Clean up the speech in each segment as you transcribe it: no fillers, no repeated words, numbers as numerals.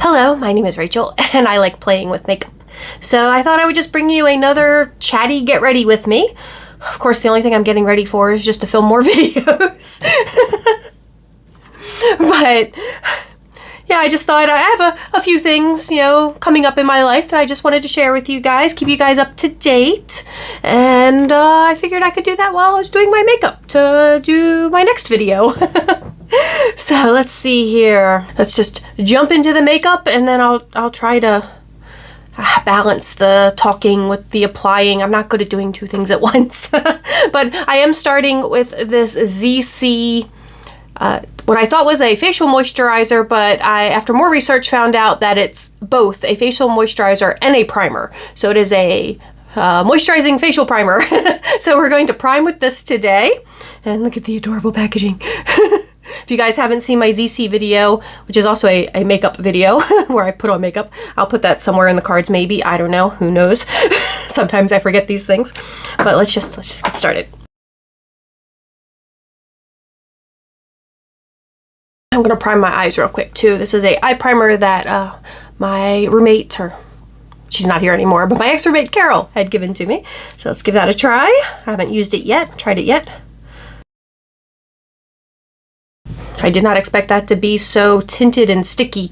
Hello, my name is Rachel, and I like playing with makeup. So I thought I would just bring you another chatty get ready with me. Of course, the only thing I'm getting ready for is just to film more videos. But yeah, I just thought I have a few things, you know, coming up in my life that I just wanted to share with you guys, keep you guys up to date. And I figured I could do that while I was doing my makeup to do my next video. So let's see here. Let's just jump into the makeup, and then I'll try to balance the talking with the applying. I'm not good at doing two things at once. But I am starting with this ZC, what I thought was a facial moisturizer, but I, after more research, found out that it's both a facial moisturizer and a primer. So it is a moisturizing facial primer. So we're going to prime with this today. And look at the adorable packaging. If you guys haven't seen my ZC video, which is also a makeup video where I put on makeup, I'll put that somewhere in the cards maybe. I don't know. Who knows? Sometimes I forget these things. But let's just get started. I'm going to prime my eyes real quick too. This is a eye primer that my roommate, or she's not here anymore, but my ex-roommate Carol had given to me. So let's give that a try. I haven't used it yet, tried it yet. I did not expect that to be so tinted and sticky.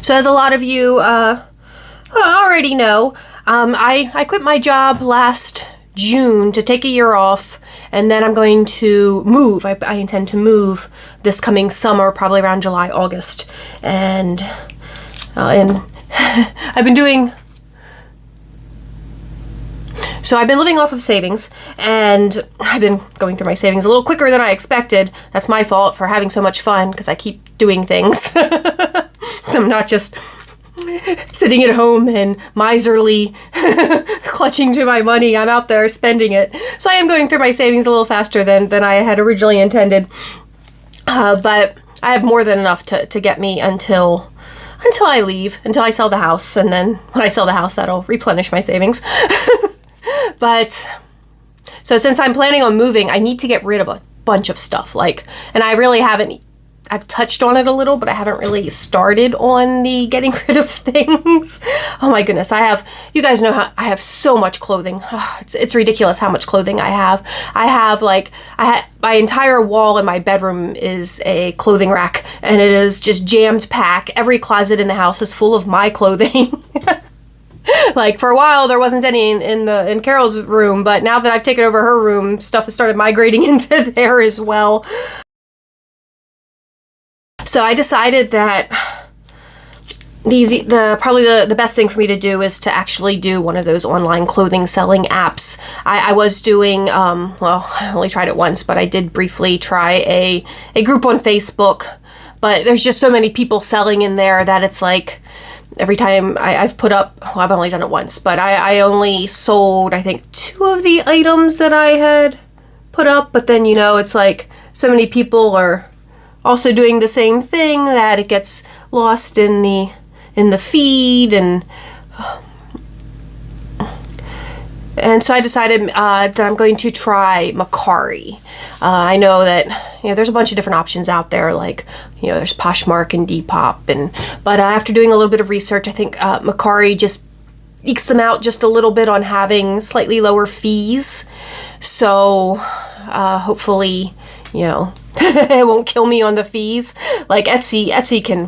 So as a lot of you already know, I quit my job last June to take a year off, and then I'm going to move. I intend to move this coming summer, probably around July, August. And I've been doing... So I've been living off of savings, and I've been going through my savings a little quicker than I expected. That's my fault for having so much fun, because I keep doing things. I'm not just sitting at home and miserly clutching to my money. I'm out there spending it. So I am going through my savings a little faster than I had originally intended. But I have more than enough to get me until I leave, until I sell the house. And then when I sell the house, that'll replenish my savings. But, so since I'm planning on moving, I need to get rid of a bunch of stuff. And I really haven't, I've touched on it a little, but I haven't really started on the getting rid of things. Oh my goodness, you guys know how, I have so much clothing. Oh, it's ridiculous how much clothing I have. My entire wall in my bedroom is a clothing rack, and it is just jammed packed. Every closet in the house is full of my clothing. For a while there wasn't any in Carol's room, but now that I've taken over her room, stuff has started migrating into there as well. So I decided that probably the best thing for me to do is to actually do one of those online clothing selling apps. I was doing, well, I only tried it once, but I did briefly try a group on Facebook, but there's just so many people selling in there that it's like, every time I've put up, well, I've only done it once, but I only sold, I think, 2 of the items that I had put up. But then, you know, it's like so many people are also doing the same thing that it gets lost in the feed. And so I decided that I'm going to try Macari. I know that, you know, there's a bunch of different options out there, like, you know, there's Poshmark and Depop, but after doing a little bit of research, I think Macari just ekes them out just a little bit on having slightly lower fees. So hopefully, you know, it won't kill me on the fees. Like Etsy can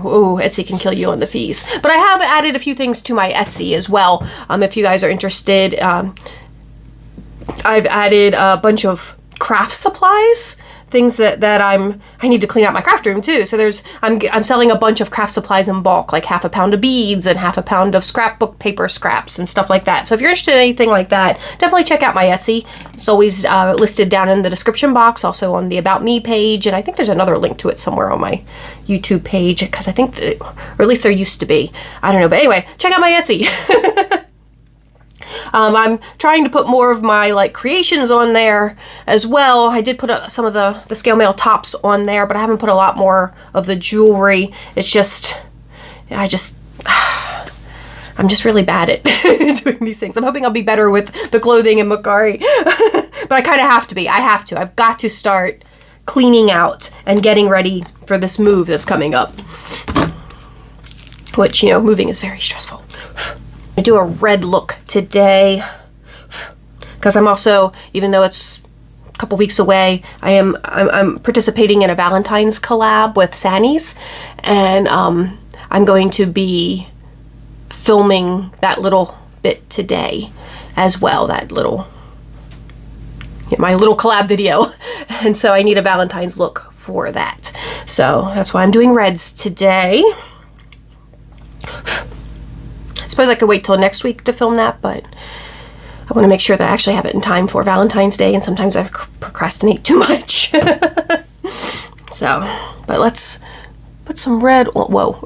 kill you on the fees. But I have added a few things to my Etsy as well. If you guys are interested, I've added a bunch of craft supplies, things that I need to clean out my craft room too. So I'm selling a bunch of craft supplies in bulk, like half a pound of beads and half a pound of scrapbook paper scraps and stuff like that. So if you're interested in anything like that, definitely check out my Etsy. It's always listed down in the description box, also on the About Me page, and I think there's another link to it somewhere on my YouTube page, because I think or at least there used to be. I don't know, but anyway, check out my Etsy. I'm trying to put more of my creations on there as well. I did put some of the scale mail tops on there, but I haven't put a lot more of the jewelry. It's just, I'm just really bad at doing these things. I'm hoping I'll be better with the clothing and Macari, but I kind of have to be. I've got to start cleaning out and getting ready for this move that's coming up. Which, you know, moving is very stressful. I do a red look today because I'm also, even though it's a couple weeks away, I'm participating in a Valentine's collab with Sanniz, and I'm going to be filming that little bit today as well, that little, my little collab video. And so I need a Valentine's look for that. So that's why I'm doing reds today. I suppose I could wait till next week to film that, but I want to make sure that I actually have it in time for Valentine's Day, and sometimes I procrastinate too much. So, but let's put some red, whoa.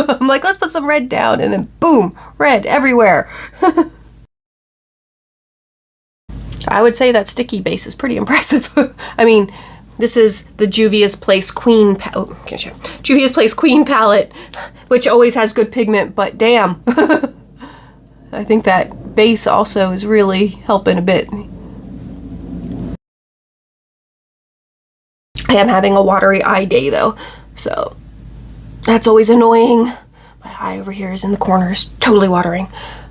I'm like, let's put some red down, and then boom, red everywhere. I would say that sticky base is pretty impressive. I mean, this is the Juvia's Place Queen Juvia's Place Queen palette, which always has good pigment, but damn. I think that base also is really helping a bit. I am having a watery eye day though, so that's always annoying. My eye over here is in the corners, totally watering.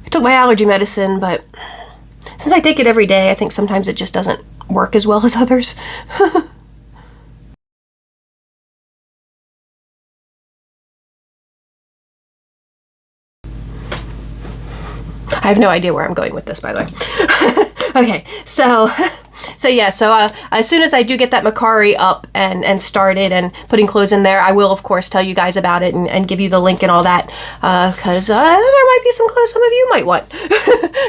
I took my allergy medicine, but since I take it every day, I think sometimes it just doesn't work as well as others. I have no idea where I'm going with this, by the way. Okay, so yeah, as soon as I do get that Macari up and started and putting clothes in there, I will of course tell you guys about it and give you the link and all that, because there might be some clothes some of you might want,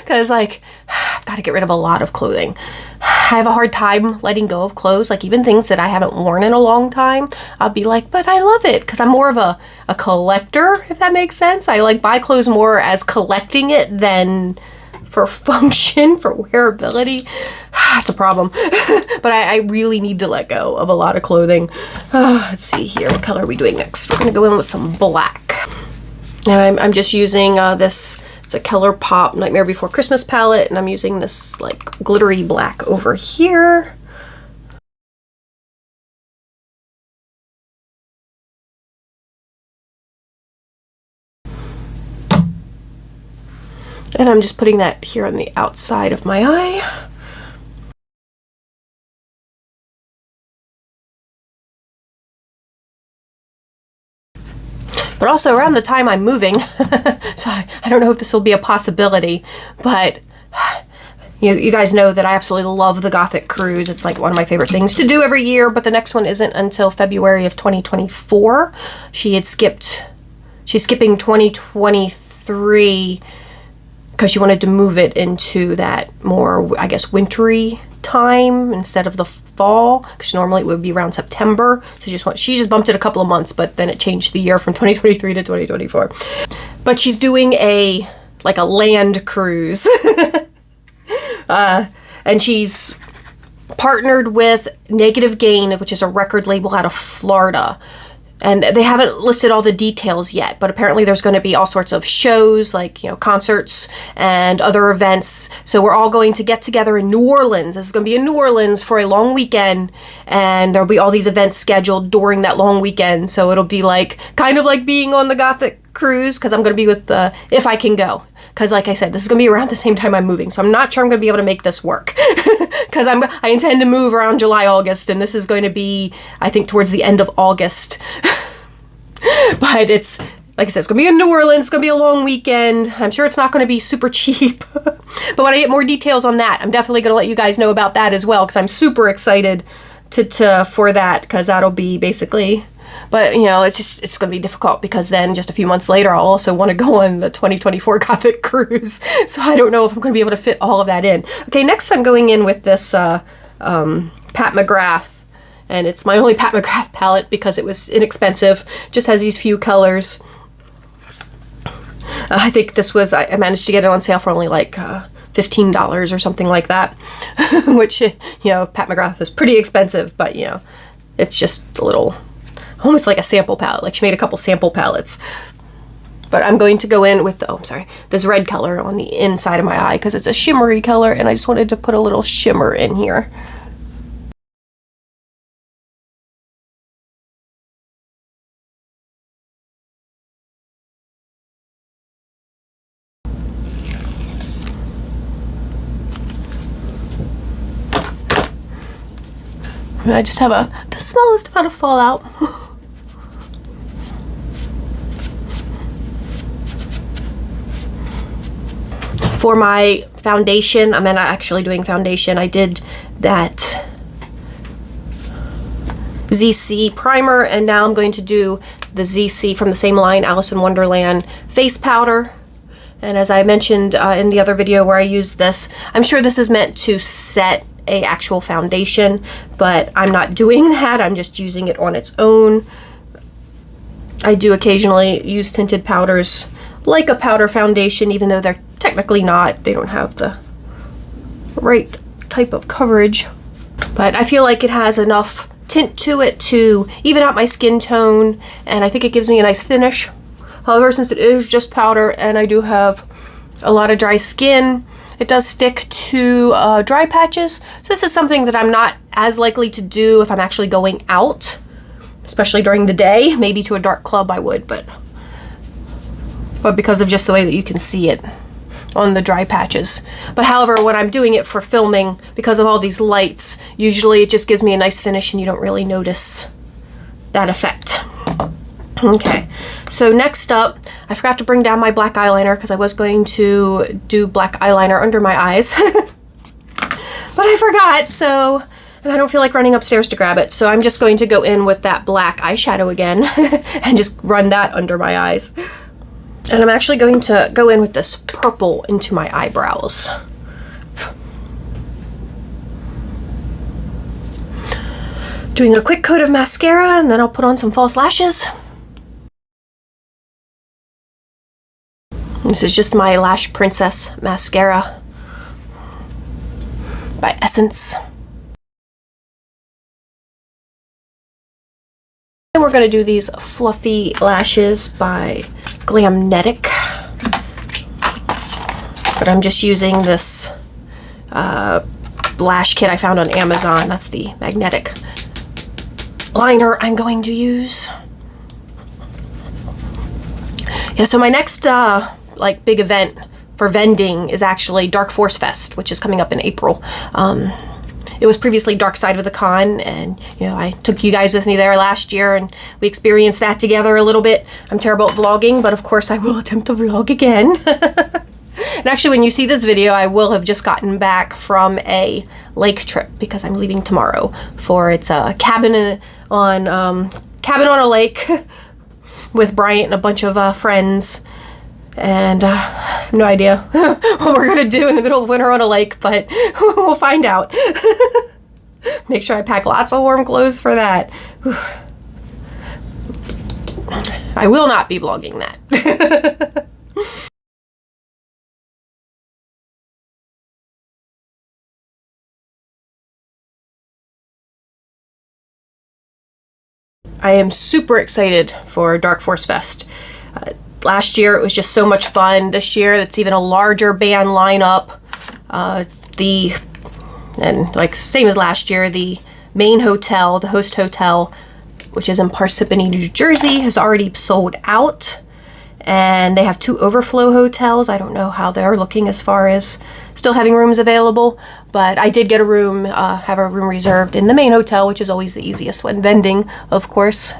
because like I've got to get rid of a lot of clothing. I have a hard time letting go of clothes, like even things that I haven't worn in a long time. I'll be like, but I love it, because I'm more of a collector, if that makes sense. I like buy clothes more as collecting it than for function, for wearability. It's a problem. But I really need to let go of a lot of clothing. Let's see here, what color are we doing next? We're gonna go in with some black. And I'm just using this, it's a ColourPop Nightmare Before Christmas palette, and I'm using this like glittery black over here. And I'm just putting that here on the outside of my eye. But also around the time I'm moving, so I don't know if this will be a possibility, but you guys know that I absolutely love the Gothic Cruise. It's like one of my favorite things to do every year, but the next one isn't until February of 2024. She's skipping 2023 because she wanted to move it into that more, I guess, wintry time instead of the fall, because normally it would be around September. So she just bumped it a couple of months, but then it changed the year from 2023 to 2024. But she's doing a land cruise. And she's partnered with Negative Gain, which is a record label out of Florida. And they haven't listed all the details yet, but apparently there's going to be all sorts of shows, like, you know, concerts and other events. So we're all going to get together in New Orleans. This is going to be in New Orleans for a long weekend, and there'll be all these events scheduled during that long weekend. So it'll be like, kind of like being on the Gothic Cruise, because I'm going to be with if I can go. Because like I said, this is going to be around the same time I'm moving, so I'm not sure I'm going to be able to make this work. Because I intend to move around July, August, and this is going to be, I think, towards the end of August. But it's, like I said, it's going to be in New Orleans. It's going to be a long weekend. I'm sure it's not going to be super cheap. But when I get more details on that, I'm definitely going to let you guys know about that as well, because I'm super excited for that, because that'll be basically... But, you know, it's going to be difficult, because then just a few months later, I'll also want to go on the 2024 Gothic Cruise. So I don't know if I'm going to be able to fit all of that in. Okay, next I'm going in with this Pat McGrath. And it's my only Pat McGrath palette because it was inexpensive. Just has these few colors. I think this was, I managed to get it on sale for only like $15 or something like that. Which, you know, Pat McGrath is pretty expensive, but, you know, it's just a little... almost like a sample palette, like she made a couple sample palettes. But I'm going to go in with, this red color on the inside of my eye, because it's a shimmery color, and I just wanted to put a little shimmer in here. And I just have the smallest amount of fallout. For my foundation, I'm not actually doing foundation. I did that ZC primer, and now I'm going to do the ZC from the same line, Alice in Wonderland face powder. And as I mentioned in the other video where I used this, I'm sure this is meant to set a actual foundation, but I'm not doing that. I'm just using it on its own. I do occasionally use tinted powders like a powder foundation, even though they're technically not. They don't have the right type of coverage. But I feel like it has enough tint to it to even out my skin tone, and I think it gives me a nice finish. However, since it is just powder and I do have a lot of dry skin, it does stick to dry patches. So this is something that I'm not as likely to do if I'm actually going out, especially during the day. Maybe to a dark club I would, but because of just the way that you can see it on the dry patches. But however, when I'm doing it for filming, because of all these lights, usually it just gives me a nice finish and you don't really notice that effect. Okay, so next up, I forgot to bring down my black eyeliner because I was going to do black eyeliner under my eyes. But I forgot, so, and I don't feel like running upstairs to grab it, so I'm just going to go in with that black eyeshadow again and just run that under my eyes. And I'm actually going to go in with this purple into my eyebrows. Doing a quick coat of mascara, and then I'll put on some false lashes. This is just my Lash Princess mascara by Essence. And we're going to do these fluffy lashes by Glamnetic. But I'm just using this lash kit I found on Amazon. That's the magnetic liner I'm going to use. Yeah, so my next like big event for vending is actually Dark Force Fest, which is coming up in April. It was previously Dark Side of the Con, and you know, I took you guys with me there last year and we experienced that together a little bit. I'm terrible at vlogging, but of course I will attempt to vlog again. And actually, when you see this video, I will have just gotten back from a lake trip because I'm leaving tomorrow for it's a cabin on a lake with Bryant and a bunch of friends. And I have no idea what we're gonna do in the middle of winter on a lake, but we'll find out. Make sure I pack lots of warm clothes for that. I will not be vlogging that. I am super excited for Dark Force Fest. Last year it was just so much fun. This year it's even a larger band lineup. And like same as last year, the main hotel, the host hotel, which is in Parsippany, New Jersey, has already sold out. And they have 2 overflow hotels. I don't know how they're looking as far as still having rooms available, but I did get a room, have a room reserved in the main hotel, which is always the easiest when vending, of course.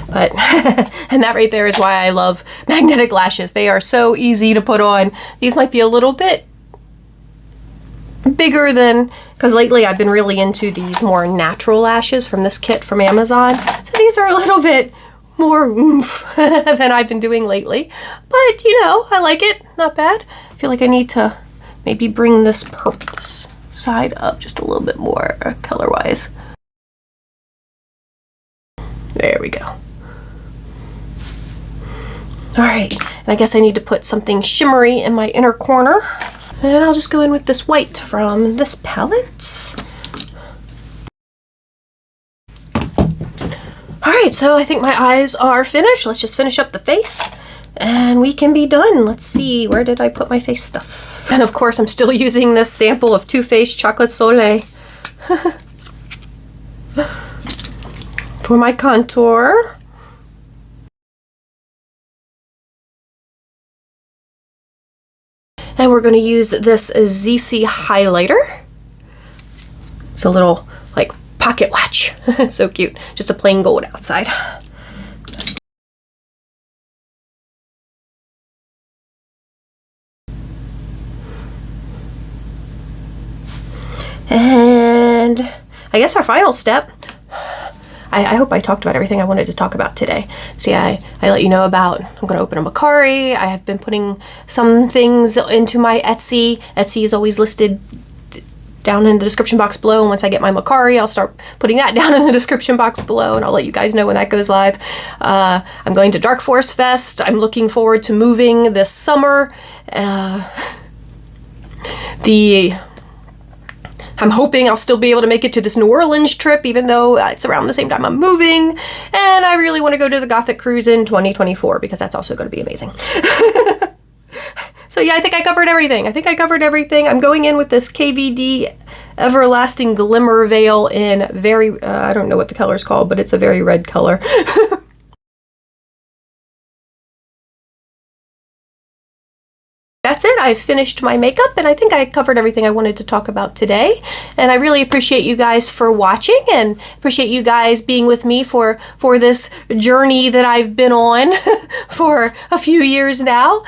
But, and that right there is why I love magnetic lashes. They are so easy to put on. These might be a little bit bigger than, because lately I've been really into these more natural lashes from this kit from Amazon. So these are a little bit more oomph than I've been doing lately. But, you know, I like it. Not bad. I feel like I need to maybe bring this side up just a little bit more color-wise. There we go. Alright, and I guess I need to put something shimmery in my inner corner. And I'll just go in with this white from this palette. Alright, so I think my eyes are finished. Let's just finish up the face and we can be done. Let's see, where did I put my face stuff? And of course I'm still using this sample of Too Faced Chocolate Soleil for my contour. And we're going to use this ZC highlighter. It's a little like pocket watch. It's so cute. Just a plain gold outside. And I guess our final step, I hope I talked about everything I wanted to talk about today. See, I let you know about, I'm going to open a Macari. I have been putting some things into my Etsy. Etsy is always listed down in the description box below, and once I get my Macari, I'll start putting that down in the description box below, and I'll let you guys know when that goes live. I'm going to Dark Forest Fest. I'm looking forward to moving this summer. I'm hoping I'll still be able to make it to this New Orleans trip, even though it's around the same time I'm moving. And I really want to go to the Gothic Cruise in 2024 because that's also going to be amazing. So yeah, I think I covered everything. I'm going in with this KVD Everlasting Glimmer Veil in very, I don't know what the color is called, but it's a very red color. That's it. I've finished my makeup, and I think I covered everything I wanted to talk about today. And I really appreciate you guys for watching, and appreciate you guys being with me for this journey that I've been on for a few years now.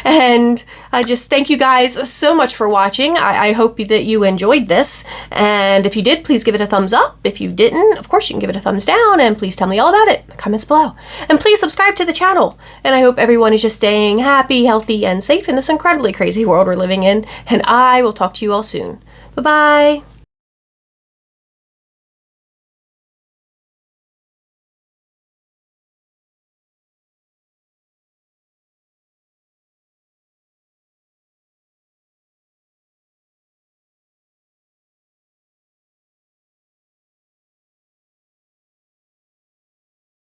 And I just thank you guys so much for watching. I hope that you enjoyed this, and if you did, please give it a thumbs up. If you didn't, of course you can give it a thumbs down, and please tell me all about it in the comments below. And please subscribe to the channel, and I hope everyone is just staying happy, healthy, and safe in this incredibly crazy world we're living in, and I will talk to you all soon. Bye-bye.